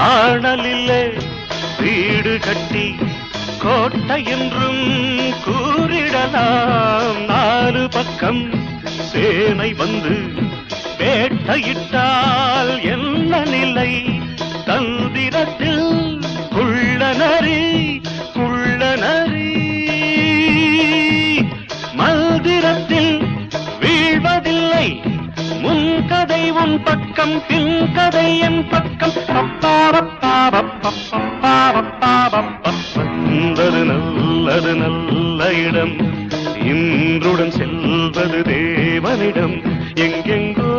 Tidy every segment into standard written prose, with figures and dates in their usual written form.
நாணலிலே வீடு கட்டி கோட்டை என்றும் கூறிடலாம். நாலு பக்கம் சேனை வந்து வேட்டையிட்டால் என்ன நிலை? தந்திரத்தில் குள்ளநரி குள்ளநரி, மந்திரத்தில் வீழ்வதில்லை. முன்கதை உன் பக்கம், பின்கதை என் பக்கம். வந்தது நல்லது நல்ல இடம், இன்றுடன் செல்வது தேவனிடம். எங்கெங்கோ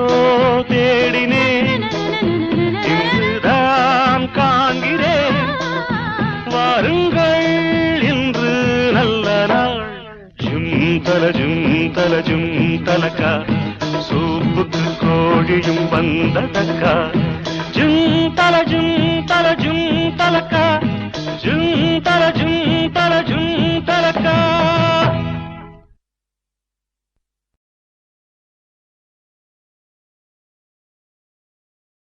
தேடினேன், இன்றுதான் காண்கிறேன். வாருங்கள் இன்று நல்ல நாள். ஜும் தல ஜும் தலக்கா, சூப்புக்கு கோழியும் வந்ததக்கா. ஜும் தல ஜும் தலக்கா.